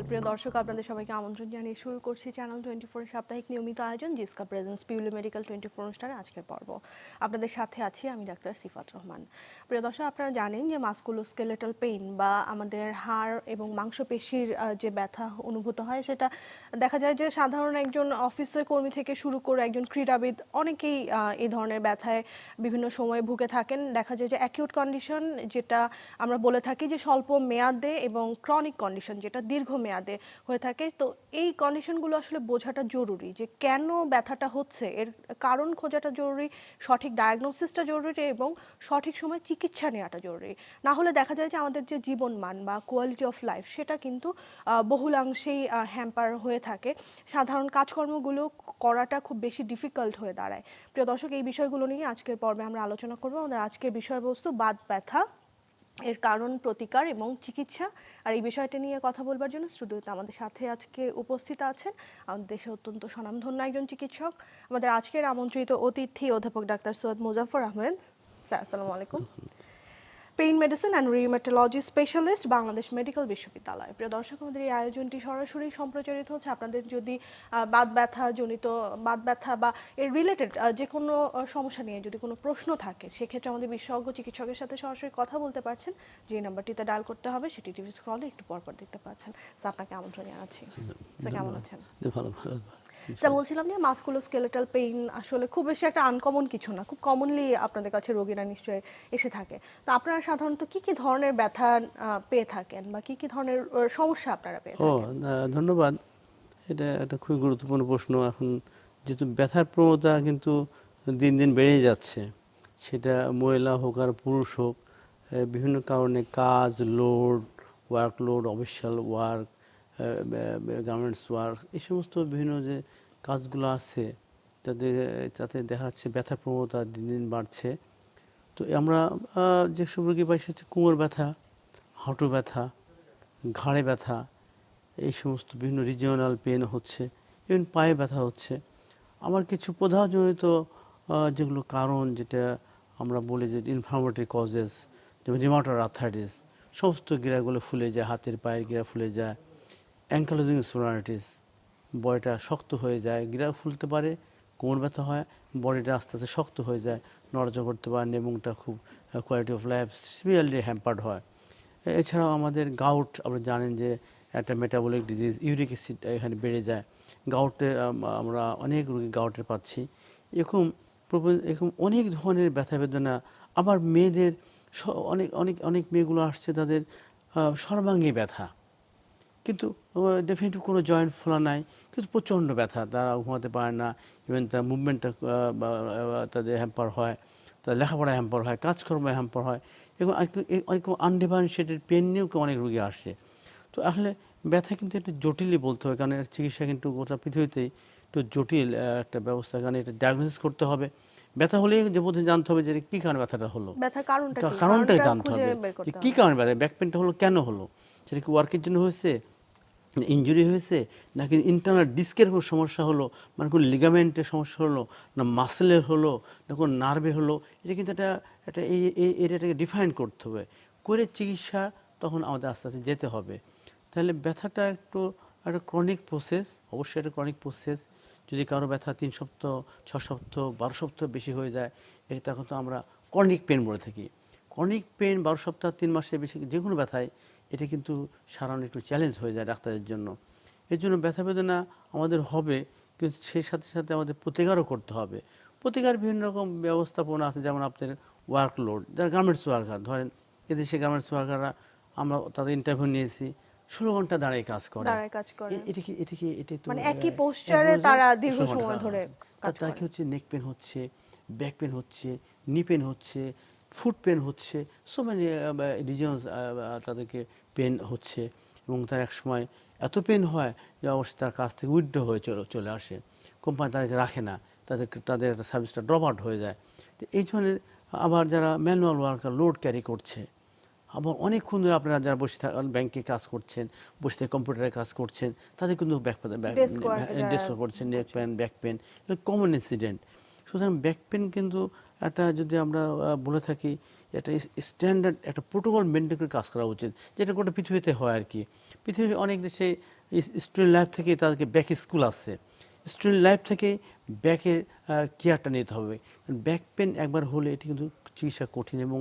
প্রিয় দর্শক, আপনাদের সবাইকে আমন্ত্রণ জানিয়ে শুরু করছি চ্যানেল 24 সাপ্তাহিক নিয়মিত আয়োজন জিসকা প্রেজেন্স পিউলি মেডিকেল 24 অনুষ্ঠানে আজকের পর্ব। আপনাদের সাথে আছি আমি ডাক্তার সিফাত রহমান। প্রিয় দর্শক, আপনারা জানেন যে মাসকুলোস্কেলেটাল পেইন বা আমাদের হাড় এবং মাংসপেশির যে ব্যথা অনুভূত হয়, সেটা দেখা যায় যে সাধারণ একজন অফিসের কর্মী থেকে শুরু করে একজন ক্রীড়াবিদ অনেকেই এই ধরনের ব্যথায় বিভিন্ন সময়ে ভুগে থাকেন। দেখা যায় যে অ্যাকিউট কন্ডিশন, যেটা আমরা বলে থাকি যে স্বল্প মেয়াদে, এবং ক্রনিক কন্ডিশন যেটা দীর্ঘমেয়াদে হয়ে থাকে। তো এই কন্ডিশনগুলো আসলে বোঝাটা জরুরি, যে কেন ব্যথাটা হচ্ছে, এর কারণ খোঁজাটা জরুরি, সঠিক ডায়াগনোসিসটা জরুরি এবং সঠিক সময় চিকিৎসা নেওয়াটা জরুরি। না হলে দেখা যায় যে আমাদের যে জীবনমান বা কোয়ালিটি অফ লাইফ, সেটা কিন্তু বহুলাংশেই হ্যাম্পার হয়ে থাকে। সাধারণ কাজকর্মগুলো করাটা খুব বেশি ডিফিকাল্ট হয়ে দাঁড়ায়। প্রিয় দর্শক, এই বিষয়গুলো নিয়ে আজকের পর্বে আমরা আলোচনা করবো। আমাদের আজকের বিষয়বস্তু বাত ব্যথা, এর কারণ, প্রতিকার এবং চিকিৎসা। আর এই বিষয়টা নিয়ে কথা বলবার জন্য স্টুডিওতে আমাদের সাথে আজকে উপস্থিত আছেন আমাদের দেশে অত্যন্ত স্বনামধন্য একজন চিকিৎসক, আমাদের আজকের আমন্ত্রিত অতিথি অধ্যাপক ডাক্তার সৈয়দ মুজাফফর আহমেদ। স্যার, আসসালামু আলাইকুম। Pain medicine and rheumatology specialist, Bangladesh medical বিশ্ববিদ্যালয়। প্রিয় দর্শক, আমাদের এই আয়োজনটি সরাসরি সম্প্রচারিত হচ্ছে। আপনাদের যদি বাত ব্যথা বা এর রিলেটেড যে কোনো সমস্যা নিয়ে যদি কোনো প্রশ্ন থাকে, সেক্ষেত্রে আমাদের বিশেষজ্ঞ চিকিৎসকের সাথে সরাসরি কথা বলতে পারছেন। যে নাম্বারটিতে ডায়াল করতে হবে সেটি টিভি স্ক্রলে একটু পরপর দেখতে পাচ্ছেন। স্যার, আপনাকে আমন্ত্রণ জানাচ্ছি। স্যার, কেমন আছেন? ভালো ভালো। স্যার, বলছিলাম যে মাসকুলোস্কেলেটাল পেইন আসলে খুব বেশি একটা আনকমন কিছু না, খুব কমনলি আপনাদের কাছে রোগীরা নিশ্চয়ই এসে থাকে। তো আপনারা সাধারণত কি কি ধরনের ব্যথা পেয়ে থাকেন বা কি কি ধরনের সমস্যা আপনারা পেয়ে থাকেন? ধন্যবাদ। এটা একটা খুবই গুরুত্বপূর্ণ প্রশ্ন। এখন যেহেতু ব্যথার প্রবণতা কিন্তু দিন দিন বেড়েই যাচ্ছে, সেটা মহিলা হোক আর পুরুষ হোক, বিভিন্ন কারণে কাজ load, workload, official work, garments work, এই সমস্ত বিভিন্ন যে কাজগুলো আছে তাতে দেখা যাচ্ছে ব্যথার প্রবণতা দিন দিন বাড়ছে। তো আমরা যেসব রোগী পাই সেটা হচ্ছে কোমর ব্যথা, হাঁটু ব্যথা, ঘাড়ে ব্যথা, এই সমস্ত বিভিন্ন রিজিওনাল পেন হচ্ছে, ইভেন পায়ে ব্যথা হচ্ছে। আমার কিছু প্রদাহজনিত যেগুলো কারণ, যেটা আমরা বলি যে ইনফ্লামেটরি কজেস, যেমন রিউমাটয়েড আর্থ্রাইটিস, সমস্ত গিরাগুলো ফুলে যায়, হাতের পায়ের গিরা ফুলে যায়। অ্যাঙ্কালোজিং স্পন্ডাইলাইটিস, বডিটা শক্ত হয়ে যায়, গিরা ফুলতে পারে, কোমর ব্যথা হয়, বডিটা আস্তে আস্তে শক্ত হয়ে যায়, নড়াচড়া করতে পারে, এবংটা খুব quality of life severely hampered হয়। এছাড়াও আমাদের গাউট, আপনি জানেন যে একটা মেটাবলিক ডিজিজ, ইউরিক অ্যাসিড এখানে বেড়ে যায়। গাউটে আমরা অনেক রোগী গাউটের পাচ্ছি। এরকম অনেক ধরনের ব্যথা বেদনা। আবার মেয়েদের অনেক অনেক অনেক মেয়েগুলো আসছে, তাদের সর্বাঙ্গী ব্যথা, কিন্তু ডেফিনেটলি কোনো জয়েন্ট ফোলা নাই, কিন্তু প্রচণ্ড ব্যথা, তারা ঘুমাতে পারে না, ইভেন তার মুভমেন্টটা তাদের হ্যাম্পার হয়, তাদের লেখাপড়ায় হ্যাম্পার হয়, কাজকর্মে হ্যাম্পার হয়, এবং অনেক আনডিফারেন্সিয়েটেড পেন নিয়েও অনেক রোগী আসছে। তো আসলে ব্যথা কিন্তু একটু জটিলই বলতে হবে, কারণ এর চিকিৎসা কিন্তু গোটা পৃথিবীতেই একটু জটিল একটা ব্যবস্থা, কারণ এটা ডায়াগনোসিস করতে হবে। ব্যথা হলেই যে বোধহয় জানতে হবে যে কী কারণে ব্যথাটা হলো, কারণটাই জানতে হবে যে কী কারণে ব্যথা, ব্যাক পেনটা হলো কেন হলো, সেটা কি ওয়ার্কের জন্য হয়েছে, ইনজুরি হয়েছে, নাকি ইন্টারনাল ডিস্কের কোনো সমস্যা হলো, মানে কোনো লিগামেন্টের সমস্যা হলো, না মাসেলের হলো, না কোনো নার্ভের হলো। এটা কিন্তু একটা এই এরিয়াটাকে ডিফাইন করতে হবে, করে চিকিৎসা তখন আমাদের আস্তে আস্তে যেতে হবে। তাহলে ব্যথাটা একটা ক্রনিক প্রসেস, অবশ্যই একটা ক্রনিক প্রসেস। যদি কারো ব্যথা 3 সপ্তাহ, 6 সপ্তাহ, 12 সপ্তাহ বেশি হয়ে যায়, তখন তো আমরা ক্রনিক পেন বলে থাকি। ক্রনিক পেন 12 সপ্তাহ, 3 মাসের বেশি যে কোনো ব্যথায় এটা কিন্তু সারানো একটু চ্যালেঞ্জ হয়ে যায় ডাক্তারের জন্য। এর জন্য ব্যথা বেদনা আমাদের হবে, কিন্তু সেই সাথে সাথে আমাদের প্রতিকারও করতে হবে। প্রতিকার বিভিন্ন রকম ব্যবস্থাপনা আছে, যেমন আপনার ওয়ার্কলোড, যারা গার্মেন্টস ওয়ার্কার, ধরেন এদেশে গার্মেন্টস ওয়ার্কাররা, আমরা তাদের ইন্টারভিউ নিয়েছি, 16 ঘন্টা দাঁড়িয়ে কাজ করে। এটা তো মানে একই পোস্টারে তারা দীর্ঘ সময় ধরে কাজ করে। তাকে হচ্ছে নেক পেন হচ্ছে, ব্যাক পেন হচ্ছে, নি পেন হচ্ছে, ফুট পেন হচ্ছে, সো মেনি রিজনস তাদেরকে পেন হচ্ছে, এবং তার এক সময় এত পেন হয় যে অবশ্যই তার কাছ থেকে উইথড্র হয়ে চলে আসে, কোম্পানি তাদেরকে রাখে না, তাদের একটা সার্ভিসটা ড্রপ আউট হয়ে যায়। তো এই ধরনের আবার যারা ম্যানুয়াল ওয়ার্কার, লোড ক্যারি করছে, আবার অনেকক্ষণ ধরে আপনারা যারা বসে ব্যাংকে কাজ করছেন, বসে থেকে কম্পিউটারে কাজ করছেন, তাদের কিন্তু ডেস্ক করছেন, নেক পেন, ব্যাক পেন, এটা কমন ইনসিডেন্ট। সুতরাং ব্যাক পেন কিন্তু একটা, যদি আমরা বলে থাকি, একটা স্ট্যান্ডার্ড একটা প্রোটোকল মেনটেন করে কাজ করা উচিত, যেটা গোটা পৃথিবীতে হয় আর কি। পৃথিবীর অনেক দেশে স্টুডেন্ট লাইফ থেকে তাদেরকে ব্যাক স্কুল আছে, স্টুডেন্ট লাইফ থেকে ব্যাকের কেয়ারটা নিতে হবে। ব্যাক পেন একবার হলে এটি কিন্তু চিকিৎসা কঠিন এবং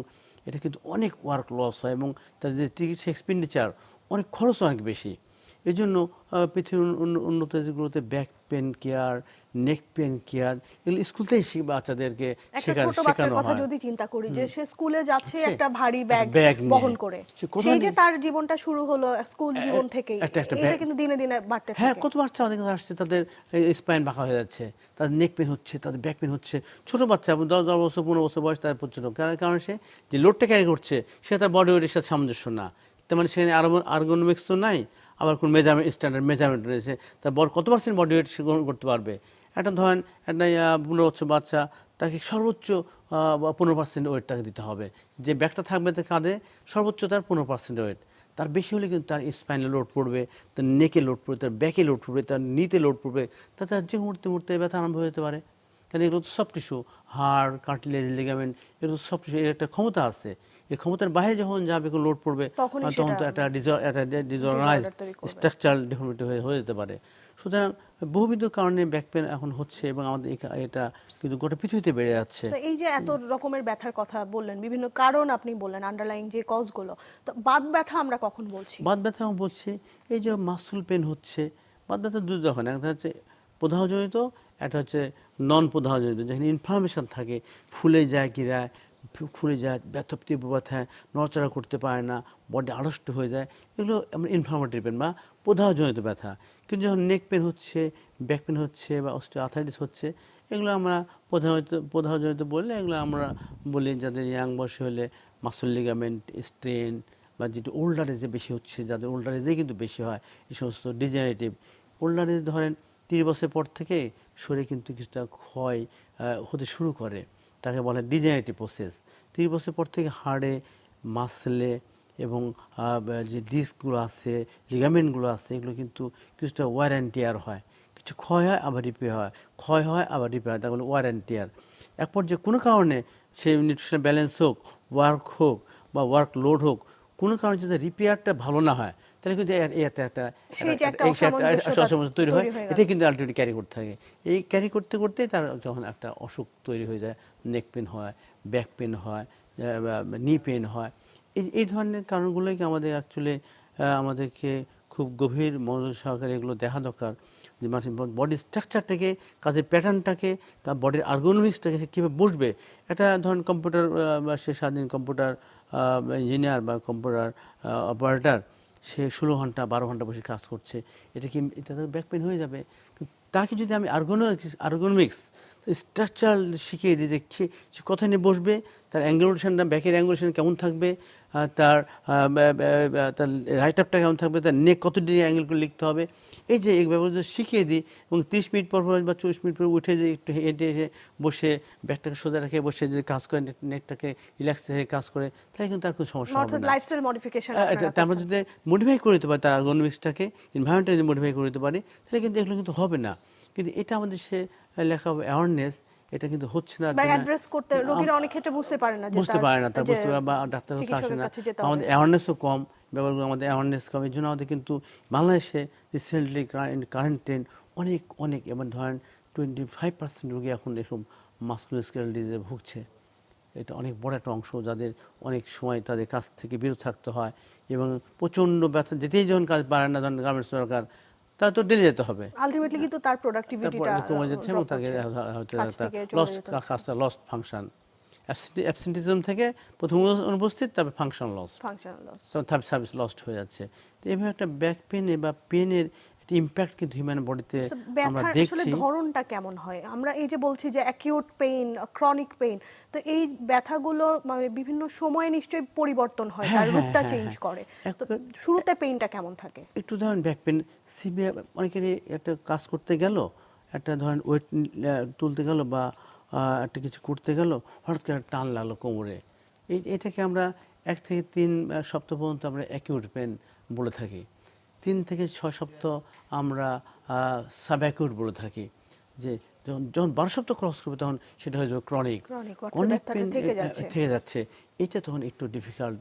এটা কিন্তু অনেক ওয়ার্ক লস হয় এবং তার যে চিকিৎসা এক্সপেন্ডিচার অনেক খরচ অনেক বেশি। এই জন্য পৃথিবীর উন্নত দেশগুলোতে ব্যাক পেন কেয়ার, নেক পেন কেয়ার এগুলো স্কুল থেকে বাচ্চাদেরকে একটা ছোট বাচ্চার শেখানো কথা হয়। যদি চিন্তা করি যে সে স্কুলে যাচ্ছে হচ্ছে, একটা ভারী একটা ব্যাগ ব্যাগ নিয়ে। বহন করে, সে কোথায় সেই যে নিয়ে- তার জীবনটা শুরু হলো স্কুল জীবন থেকেই, একটা এটা ব্যাগ- কিন্তু দিনে দিনে বাড়তে হ্যাঁ, থাকে। কত বাচ্চা আমাদের কাছে আসছে তাদের স্পাইন বাঁকা হয়ে যাচ্ছে, তাদের নেক পেন হচ্ছে, তাদের ব্যাক পেন হচ্ছে। ছোট বাচ্চা 10 বছর 15 বছর বয়স তার পর্যন্ত, কারণ সে যে লোডটা ক্যারি করছে সেটা তার বডি ওয়েটের সাথে সামঞ্জস্য না। তার মানে সেখানে আর্গোনমিক্স তো নাই, আবার কোন মেজারমেন্ট স্ট্যান্ডার্ড মেজারমেন্ট রয়েছে, তার কত পার্সেন্ট বডি ওয়েট সে গ্রহণ করতে পারবে। একটা ধরেন একটা 15 বছর বাচ্চা, তাকে সর্বোচ্চ 15% ওয়েট তাকে দিতে হবে। যে ব্যাগটা থাকবে তার কাঁধে সর্বোচ্চ তার 15% ওয়েট, তার বেশি হলে কিন্তু তার স্পাইনে লোড পড়বে, তার নেকে লোড পড়বে, তার ব্যাকে লোড পড়বে, তার নিতে লোড পড়বে, তার যে মুহূর্তে মুহূর্তে ব্যথা আরম্ভ হতে পারে। কারণ এগুলো তো সব টিস্যু, হাড়, কার্টিলেজ, লিগামেন্ট, এগুলো সব টিস্যু, এর একটা ক্ষমতা আছে। এই ক্ষমতার বাইরে যখন যাবে কোনো লোড পড়বে তখনই তখন তো সেটা একটা ডিসঅর্গানাইজড তৈরি করবে। স্ট্রাকচারাল ডিফর্মিটি হয়ে যেতে পারে। সুতরাং বহুবিধ কারণে ব্যাক পেন এখন হচ্ছে এবং আমাদের এটা কিন্তু গোটা পৃথিবীতে বেড়ে যাচ্ছে। তো এই যে এত রকমের ব্যথার কথা বললেন, বিভিন্ন কারণ আপনি বললেন, আন্ডারলাইং যে কজগুলো, তো বাত ব্যথা আমরা কখন বলছি? বাত ব্যথা আমি বলছি এই যে মাসল পেন হচ্ছে, বাত ব্যথা দুই রকম, একটা হচ্ছে প্রদাহজনিত, একটা হচ্ছে নন প্রদাহজনিত। যেখানে ইনফ্লামেশন থাকে, ফুলে যায় গিরায়, ফুলে যায়, ব্যথা, তীব্র ব্যথায়, নড়াচড়া করতে পারে না, বডি আড়ষ্ট হয়ে যায়, এগুলো আমরা ইনফ্লামেটরি পেন বা প্রদাহজনিত ব্যথা। কিন্তু যখন নেক পেন হচ্ছে, ব্যাক পেন হচ্ছে বা অস্টিওআর্থ্রাইটিস হচ্ছে, এগুলো আমরা প্রদাহজনিত বললে এগুলো আমরা বলি যাদের ইয়াং বয়সে হলে মাসল লিগামেন্ট স্ট্রেন বা যেটা ওল্ডার এজে বেশি হচ্ছে, যাদের ওল্ডার এজে কিন্তু বেশি হয় এই সমস্ত ডিজেনারেটিভ। ওল্ডার এজ ধরেন 30 বছর পর থেকে শরীরে কিন্তু কিছুটা ক্ষয় হতে শুরু করে, তাকে বলে ডিজেনারেটিভ প্রসেস। 30 বছর পর থেকে হাড়ে, মাসলে এবং যে ডিস্কগুলো আছে, লিগামেন্টগুলো আছে, এগুলো কিন্তু কিছুটা ওয়ার অ্যান্ড টিয়ার হয়, কিছু ক্ষয় হয় আবার রিপেয়ার হয়, ক্ষয় হয় আবার রিপেয়ার হয়, তাহলে ওয়ার অ্যান্ড টিয়ার। এক পর্যায়ে কোনো কারণে সে নিউট্রিশনাল ব্যালেন্স হোক, ওয়ার্ক হোক বা ওয়ার্ক লোড হোক, কোনো কারণে যদি রিপেয়ারটা ভালো না হয় তাহলে কিন্তু একটা অসামঞ্জস্য তৈরি হয়। এটাই কিন্তু আলটিমেটলি ক্যারি করতে থাকে। এই ক্যারি করতে করতে তার যখন একটা অসুখ তৈরি হয়ে যায়, নেক পেন হয়, ব্যাক পেন হয়, নি পেন হয়, এই ধরনের কারণগুলোই আমাদের অ্যাকচুয়ালি আমাদেরকে খুব গভীর মনোযোগ সহকারে এগুলো দেখা দরকার। যে বডির স্ট্রাকচারটাকে, কাজের প্যাটার্নটাকে, বডির আর্গোনমিক্সটাকে কীভাবে বসবে। এটা ধরেন কম্পিউটার বা সে স্বাধীন কম্পিউটার ইঞ্জিনিয়ার বা কম্পিউটার অপারেটর, সে 16 ঘন্টা 12 ঘন্টা বসে কাজ করছে, এটা তো ব্যাক পেন হয়ে যাবে। তাকে যদি আমি আর্গোনমিক্স স্ট্রাকচারাল শিখিয়ে দিই যে সে কোথায় নিয়ে বসবে, তার অ্যাঙ্গুলেশনটা, ব্যাকের অ্যাঙ্গুলেশন কেমন থাকবে, তার তার রাইট আপটা কেমন থাকবে, তার নেক কত ডিগ্রি অ্যাঙ্গেল করে লিখতে হবে, এই যে এই ব্যাপারটা শিখিয়ে দিই এবং 30 মিনিট পর বা 40 মিনিট পর উঠে যে একটু হেঁটে এসে বসে ব্যাকটাকে সোজা রেখে বসে যে কাজ করে, নেকটাকে রিল্যাক্স রেখে কাজ করে, তাহলে কিন্তু তার কোনো সমস্যা হবে না। লাইফস্টাইল মডিফিকেশন আমরা যদি মডিফাই করে দিতে পারি, তার আর্গোনমিক্সটাকে, এনভায়রনমেন্টটা যদি মডিফাই করে দিতে পারি, তাহলে কিন্তু এগুলো কিন্তু হবে না। কিন্তু এটা আমাদের সে লেখা অ্যাওয়ারনেস, এটা কিন্তু হচ্ছে না। অ্যাড্রেস করতে রোগীরা অনেক ক্ষেত্রে বুঝতে পারে না, বুঝতে পারে না, তার বুঝতে পারে বা ডাক্তারের কাছে আসে না, আমাদের অ্যাওয়ারনেসও কম, ব্যাপারগুলো আমাদের অ্যাওয়ারনেস কম। এই জন্য আমাদের কিন্তু বাংলাদেশে রিসেন্টলি কারেন্ট ট্রেন্ড অনেক এবার ধরেন 25% রোগী এখন এরকম মাসকুলোস্কেলেটাল ডিজিজে ভুগছে। এটা অনেক বড় একটা অংশ, যাদের অনেক সময় তাদের কাছ থেকে বিরত থাকতে হয় এবং প্রচণ্ড ব্যথা, যেতেই যখন কাজ পারে না, যখন গার্মেন্টস দরকার, তা তো ডেলি যেতে হবে, আলটিমেটলি কিন্তু তার প্রোডাক্টিভিটিটা কমে যাচ্ছে এবং তাকে কাজটা লস্ট ফাংশন, অ্যাবসেন্টিজম থেকে প্রথম অনুপস্থিত, তারপর ফাংশন লস, সার্ভিস লস্ট হয়ে যাচ্ছে। তো এইভাবে একটা ব্যাক পেনে বা পেনের ইমপ্যাক্ট কিন্তু হিউম্যান বডিতে আমরা দেখছি। আসলে ধরনটা কেমন হয়? আমরা এই যে বলছি যে অ্যাকিউট পেইন, ক্রনিক পেইন, তো এই ব্যথাগুলো মানে বিভিন্ন সময়ে নিশ্চয়ই পরিবর্তন হয়, তার রূপটা চেঞ্জ করে। তো শুরুতে পেইনটা কেমন থাকে? একটু ধরেন ব্যাক পেন সিভিয়ার, অনেকেরই একটা কাজ করতে গেল, একটা ধরেন ওয়েট তুলতে গেল বা একটা কিছু করতে গেল, হঠাৎ করে টান লাগলো কোমরে, এটাকে আমরা 1 থেকে 3 সপ্তাহ পর্যন্ত আমরা অ্যাকিউট পেন বলে থাকি। 3 থেকে 6 সপ্তাহ আমরা সাবঅ্যাকিউট বলে থাকি। যে যখন 12 সপ্তাহ ক্রস করবে তখন সেটা হয়ে যাবে ক্রনিক পেন থেকে যাচ্ছে। এটা তখন একটু ডিফিকাল্ট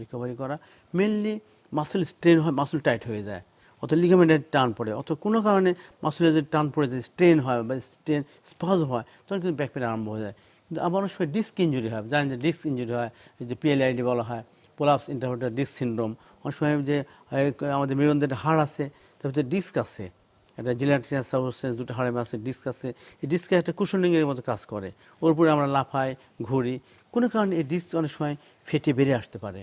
রিকভারি করা। মেনলি মাসল স্ট্রেন হয়, মাসল টাইট হয়ে যায়, অথবা লিগামেন্টের টান পড়ে অথবা কোনো কারণে মাসুলের যদি টান পড়ে যায়, স্ট্রেন হয় বা স্ট্রেন স্পাজম হয়, তখন কিন্তু ব্যাক পেন আরম্ভ হয়ে যায়। কিন্তু আবার অনেক সময় ডিস্ক ইঞ্জুরি হয়, জানেন যে ডিস্ক ইঞ্জুরি হয়, যে PLID বলা হয়, প্রলাপস ইন্টারভার্টেব্রাল ডিস্ক সিনড্রোম। অনেক সময় যে আমাদের মেরুদণ্ডের হাড় আছে, তার ভিতরে ডিস্ক আছে, একটা জিলাটিনাস সাবস্টেন্স, দুটো হাড়ের মাঝে ডিস্ক আছে, এই ডিস্কে একটা কুশনিংয়ের মতো কাজ করে, ওর উপরে আমরা লাফাই ঘুরি, কোনো কারণে এই ডিস্ক অনেক সময় ফেটে বেরিয়ে আসতে পারে,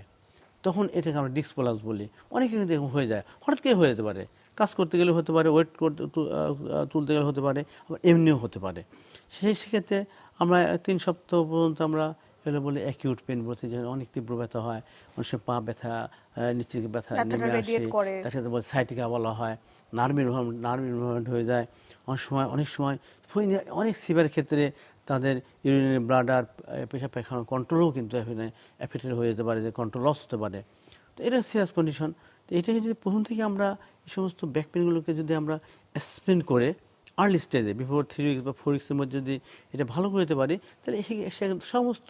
তখন এটাকে আমরা ডিস্ক প্রলাপস বলি। অনেকে কিন্তু এরকম হয়ে যায়, হঠাৎ করে হয়ে যেতে পারে, কাজ করতে গেলে হতে পারে, ওয়েট করতে তুলতে গেলে হতে পারে, আবার এমনিও হতে পারে। সেক্ষেত্রে আমরা 3 সপ্তাহ পর্যন্ত আমরা এগুলো বলি অ্যাকিউট পেন বলতে, যে অনেক তীব্র ব্যথা হয়, অনেক সময় পা ব্যথা, নিচে ব্যথা নেমে আসে, তার সাথে সাইটিকা বলা হয়, নার্ভ ইনভলভমেন্ট হয়ে যায়। অনেক সময় অনেক সিভিয়ার ক্ষেত্রে তাদের ইউরিনারি ব্লাডার, পেশাব পায়খানার কন্ট্রোলও কিন্তু এফেক্টেড হয়ে যেতে পারে, যে কন্ট্রোল লস হতে পারে। তো এটা সিরিয়াস কন্ডিশন। তো এটাকে যদি প্রথম থেকে আমরা এই সমস্ত ব্যাক পেনগুলোকে যদি আমরা এক্সপ্লেন করে আর্লি স্টেজে বিফোর 3 উইকস বা 4 উইক্সের মধ্যে যদি এটা ভালো করে দিতে পারি, তাহলে সে সমস্ত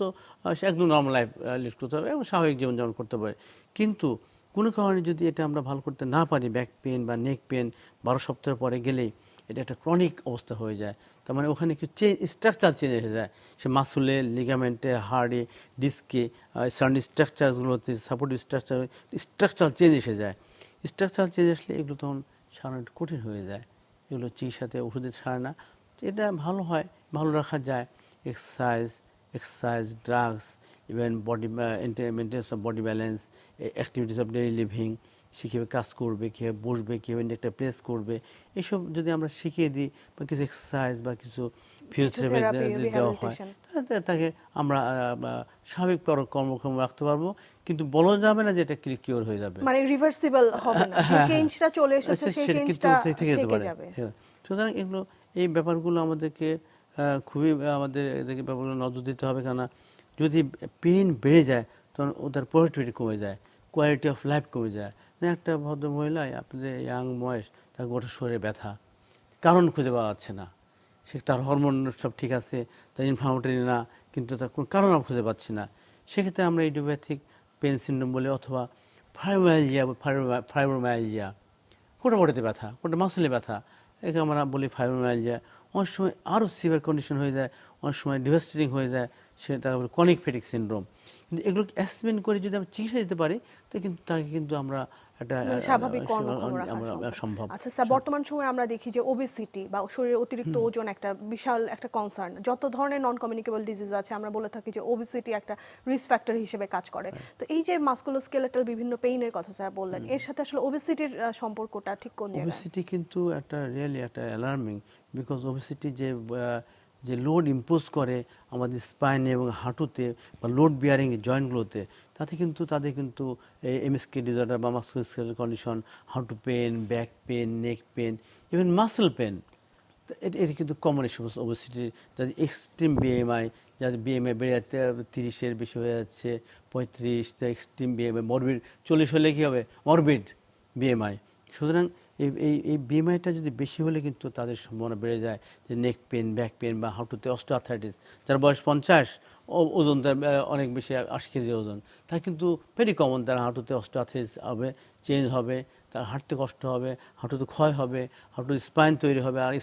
সে একদম নর্মাল লাইফ লিড করতে হবে এবং স্বাভাবিক জীবনযাপন করতে পারে। কিন্তু কোনো কারণে যদি এটা আমরা ভালো করতে না পারি, ব্যাক পেন বা নেক পেন 12 সপ্তাহের পরে গেলেই এটা একটা ক্রনিক অবস্থা হয়ে যায়। তার মানে ওখানে কিছু স্ট্রাকচার চেঞ্জ এসে যায়, সে মাসুলে, লিগামেন্টে, হাড়ে, ডিস্কে, সারাউন্ডিং স্ট্রাকচারগুলোতে, সাপোর্টিভ স্ট্রাকচার চেঞ্জ এসে যায়। স্ট্রাকচার চেঞ্জ আসলে এগুলো তখন সারানো কঠিন হয়ে যায়, এগুলো চিকিৎসাতে ওষুধে সারে না। তো এটা ভালো হয়, ভালো রাখা যায় exercise, drugs, even body maintenance of body balance, activities of daily living, সে কীভাবে কাজ করবে, কীভাবে বসবে, কীভাবে একটা প্লেস করবে, এসব যদি আমরা শিখিয়ে দিই বা কিছু এক্সারসাইজ বা কিছু ফিজিওথেরাপি দেওয়া হয়, তাকে আমরা স্বাভাবিক কর্মক্ষম রাখতে পারবো। কিন্তু বলা যাবে না যে এটা কিওর হয়ে যাবে, মানে রিভার্সিবল হবে না, যে চেঞ্জটা চলে এসেছে সেই চেঞ্জটা থেকে যাবে। সুতরাং এগুলো, এই ব্যাপারগুলো আমাদেরকে খুবই আমাদের এদিকে ব্যাপারগুলো নজর দিতে হবে। কেন যদি পেইন বেড়ে যায়, তখন ওদের প্রোডাক্টিভিটি কমে যায়, কোয়ালিটি অফ লাইফ কমে যায়। একটা ভদ্র মহিলা, আপনাদের ইয়াং বয়স, তার গোটা শরীরে ব্যথা, কারণ খুঁজে পাওয়া যাচ্ছে না, সে তার হরমোন সব ঠিক আছে, তার ইনফ্লামেটরি না, কিন্তু তার কোনো কারণ আমরা খুঁজে পাচ্ছি না। সেক্ষেত্রে আমরা ইডিওপ্যাথিক পেন সিনড্রোম বলে, অথবা ফাইব্রোমায়ালজিয়া, কোটা বডিতে ব্যথা, কোটা মাসেলে ব্যথা, একে আমরা বলি ফাইব্রোমায়ালজিয়া। অনেক সময় আরও সিভিয়ার কন্ডিশন হয়ে যায়, অনেক সময় ডিভাস্টেটিং হয়ে যায়, সেটা ক্রনিক ফ্যাটিক সিনড্রোম। কিন্তু এগুলোকে অ্যাসেসমেন্ট করে যদি আমরা চিকিৎসা দিতে পারি, তো কিন্তু তাকে কিন্তু আমরা একটা স্বাভাবিক কর্মক্ষম রাখা সম্ভব। আচ্ছা স্যার, বর্তমান সময়ে আমরা দেখি যে ওবেসিটি বা শরীরের অতিরিক্ত ওজন একটা বিশাল একটা কনসার্ন। যত ধরনের নন কমিউনিকেবল ডিজিজ আছে, আমরা বলে থাকি যে ওবেসিটি একটা রিস্ক ফ্যাক্টর হিসেবে কাজ করে। তো এই যে মাসকুলোস্কেলেটাল বিভিন্ন পেইনের কথা স্যার বললেন, এর সাথে আসলে ওবেসিটির সম্পর্কটা ঠিক কোন জায়গায়? ওবেসিটি কিন্তু একটা রিয়েলি একটা অ্যালার্মিং, বিকজ ওবেসিটি যে লোড ইম্পোজ করে আমাদের স্পাইনে এবং হাঁটুতে বা লোড বিয়ারিং জয়েন্টগুলোতে, তাতে কিন্তু তাদের কিন্তু এমএসকে ডিসঅর্ডার বা মাসকুলোস্কেলেটাল কন্ডিশন, হাঁটু pain, back pain, neck pain, even muscle pain, এটা কিন্তু কমন এই সমস্ত ওবেসিটির। যাদের এক্সট্রিম বিএমআই, যাদের বিএমআই বেড়ে যাচ্ছে 30-এর বেশি হয়ে যাচ্ছে, 35, এক্সট্রিম বিএমআই, মরবিড 40 হলে কী হবে, মরবিড বিএমআই। সুতরাং এই বিএমআইটা যদি বেশি হলে কিন্তু তাদের সম্ভাবনা বেড়ে যায় যে নেক পেন, ব্যাক পেন বা হাঁটুতে অস্টিওআর্থ্রাইটিস। যার বয়স 50, ওজন তার অনেক বেশি, 80 কেজি ওজন, তা কিন্তু ভেরি কমন, তার হাঁটুতে অস্টিওআর্থ্রাইটিস হবে, চেঞ্জ হবে, তার হাঁটতে কষ্ট হবে, হাঁটুতে ক্ষয় হবে, হাঁটুতে স্পাইন তৈরি হবে, আর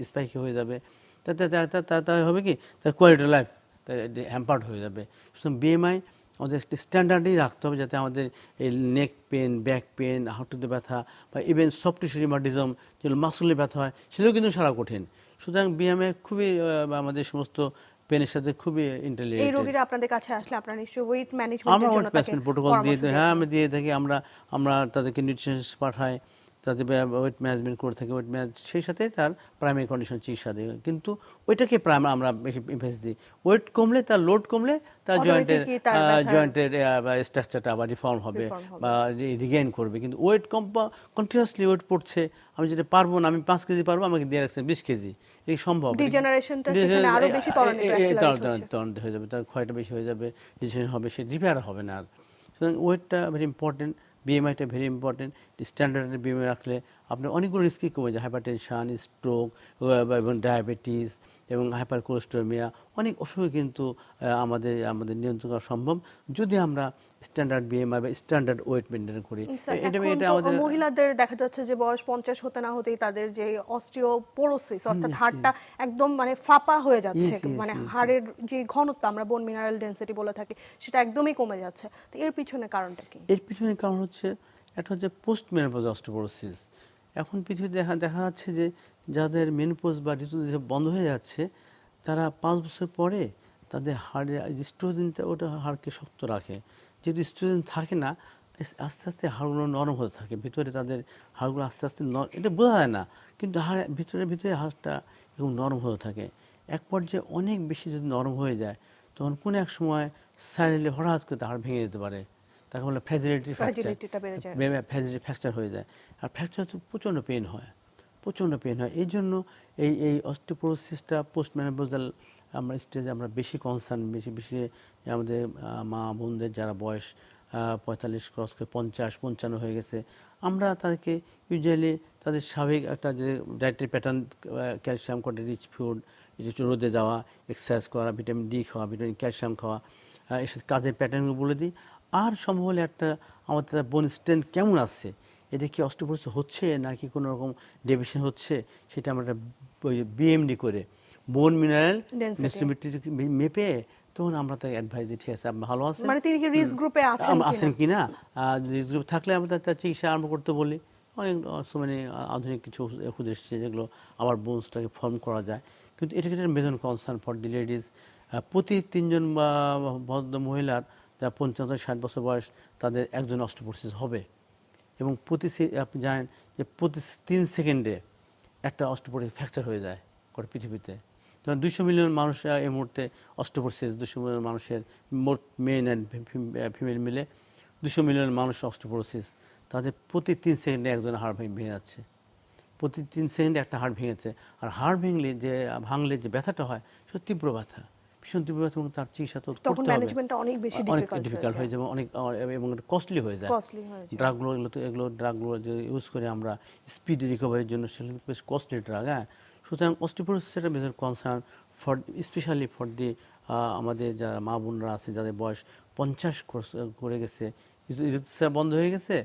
স্পাইকি হয়ে যাবে। তাতে হবে কি, তার কোয়ালিটি লাইফ হ্যাম্পার্ড হয়ে যাবে। সুতরাং বিএমআই আমাদের একটি স্ট্যান্ডার্ডই রাখতে হবে, যাতে আমাদের এই নেক পেন, ব্যাক পেন, হাঁটুতে ব্যথা বা ইভেন সফট টিস্যু রিমাটিজম, যেগুলো মাসুলে ব্যথা হয়, সেগুলো কিন্তু সারা কঠিন। সুতরাং বিএমআই খুবই আমাদের সমস্ত পেনের সাথে খুবই ইন্টারলিঙ্কড। এই রোগীরা আপনাদের কাছে আসলে আপনারা নিশ্চয়ই ওয়েট ম্যানেজমেন্টের আমরা জন্য ওয়েট ম্যানেজমেন্ট প্রোটোকল দিয়ে দিই, হ্যাঁ আমরা দিয়ে থাকি। আমরা তাদেরকে নিউট্রিশনিস্ট পাঠাই, তাদের ওয়েট ম্যানেজমেন্ট করে থাকি, সেই সাথে তার প্রাইমারি কন্ডিশন চিকিৎসা দিই। কিন্তু ওইটাকে আমরা বেশি ইমফেসিস দিই। ওয়েট কমলে, তার লোড কমলে, তার জয়েন্টের স্ট্রাকচারটা আবার রিফর্ম হবে বা রিগেইন করবে। কিন্তু ওয়েট কন্টিনিউয়াসলি ওয়েট পড়ছে, আমি যেটা পারবো না, আমি 5 কেজি পারবো, আমাকে দিয়ে রাখছেন 20 কেজি, এই সম্ভব। ডিজেনারেশনটা সেখানে আরো বেশি ত্বরান্বিত হয়ে যাবে, তার ক্ষয়টা বেশি হয়ে যাবে, ডিজেনারেশন হবে, সে রিপেয়ার হবে না আর। সুতরাং ওয়েটটা ভেরি ইম্পর্টেন্ট, বিএমআইটা ভেরি ইম্পর্টেন্ট। স্ট্যান্ডার্ড বিএমআই রাখলে আপনার অনেকগুলো রিস্কই কমে যায়, হাইপারটেনশন, স্ট্রোক এবং ডায়াবেটিস এবং হাইপার কোলেস্টেরমিয়া, অনেক অসুখ কিন্তু আমাদের আমাদের নিয়ন্ত্রণ করা সম্ভব যদি আমরা স্ট্যান্ডার্ড বিএমআই বা স্ট্যান্ডার্ড ওয়েট মেনটেন করি। এখন তো মহিলাদের দেখা যাচ্ছে যে বয়স 50 হতে না হতেই তাদের যে অস্টিওপোরোসিস অর্থাৎ হাড়টা একদম মানে ফাঁপা হয়ে যাচ্ছে, মানে হাড়ের যে ঘনত্ব আমরা বোন মিনারেল ডেনসিটি বলে থাকি সেটা একদমই কমে যাচ্ছে। তো এর পিছনে কারণটা কি? এর পিছনে কারণ হচ্ছে একটা হচ্ছে পোস্ট মেনোপজ অস্টিওপোরোসিস। এখন পৃথিবীতে দেখা যাচ্ছে যে যাদের মেনোপজ বা ঋতু বন্ধ হয়ে যাচ্ছে তারা 5 বছর পরে তাদের হাড়ের ইস্ট্রোজেনটা ওটা হাড়কে শক্ত রাখে। যেহেতু ইস্ট্রোজেন থাকে না, আস্তে আস্তে হাড়গুলো নরম হতে থাকে, ভিতরে তাদের হাড়গুলো আস্তে আস্তে এটা বোঝা যায় না, কিন্তু ভিতরে ভিতরে হাড়টা এরকম নরম হতে থাকে। এক পর্যায়ে অনেক বেশি যদি নরম হয়ে যায় তখন কোনো এক সময় সাইলেন্টলি হঠাৎ করে হাড় ভেঙে যেতে পারে, তাকে বলে ফ্র্যাজিলিটি ফ্র্যাকচার হয়ে যায়। আর ফ্র্যাকচার হচ্ছে প্রচণ্ড পেন হয়, প্রচণ্ড পেন হয়। এই জন্য এই অস্টিওপোরোসিসটা পোস্ট মেনোপজাল আমরা স্টেজে আমরা বেশি কনসার্ন, বেশি আমাদের মা বোনদের যারা বয়স 45 ক্রস করে 50-55 হয়ে গেছে, আমরা তাদেরকে ইউজুয়ালি তাদের স্বাভাবিক একটা যে ডায়েটের pattern, calcium content rich food, একটু রোদে যাওয়া, এক্সারসাইজ করা, ভিটামিন ডি খাওয়া, ভিটামিন ক্যালসিয়াম খাওয়া, এসব কাজের প্যাটার্নগুলো বলে দিই। আর সম্ভব হলে একটা আমাদের বোন স্ট্রেংথ কেমন আছে, এটা কি অস্টিওপোরোসিস হচ্ছে নাকি কোনো রকম ডেভিয়েশন হচ্ছে, সেটা আমরা একটা বিএমডি করে বোন মিনারেল ডেনসিটি মেপে তখন আমরা তাকে অ্যাডভাইস দিই, ঠিক আছে আপনি ভালো আছেন, মানে তিনি কি রিস্ক গ্রুপে আছেন কিনা, রিস্ক গ্রুপ থাকলে আমরা তার চিকিৎসা আরম্ভ করতে বলি। অনেক মানে আধুনিক কিছু ওষুধ এসেছে যেগুলো আবার বোনসটাকে ফর্ম করা যায়। কিন্তু এটা একটা major concern for the ladies. প্রতি 3 জন বা ভদ্র মহিলার যারা 55-60 বছর বয়স তাদের একজন অস্টিওপোরোসিস হবে, এবং আপনি জানেন যে প্রতি 3 সেকেন্ডে একটা অস্টিওপোরোসিস ফ্র্যাকচার হয়ে যায় গোটা পৃথিবীতে। যেমন 200 মিলিয়ন মানুষ এই মুহূর্তে অস্টিওপোরোসিস, 200 মিলিয়ন মানুষের মোট মেন অ্যান্ড ফিমেল মিলে 200 মিলিয়ন মানুষ অস্টিওপোরোসিস, তাদের প্রতি 3 সেকেন্ডে একজন হাড় ভেঙে যাচ্ছে, প্রতি 3 সেকেন্ডে একটা হাড় ভেঙেছে। আর হাড় ভাঙলে যে ব্যথাটা হয় সেটা তীব্র ব্যথা, ভীষণ তীব্র ব্যথা, এবং তার চিকিৎসা তো করতে হবে, ম্যানেজমেন্টটা অনেক বেশি ডিফিকাল্ট হয়ে যায় এবং কস্টলি হয়ে যায়। ড্রাগগুলো যে ইউজ করে আমরা স্পিড রিকভারির জন্য সেগুলো বেশ কস্টলি ড্রাগ। হ্যাঁ, সুতরাং অস্টিওপোরোসিস একটা major concern for specially for the আমাদের যারা মা বোনরা আছে যাদের বয়স 50 করে গেছে, ঋতুস্রাব বন্ধ হয়ে গেছে,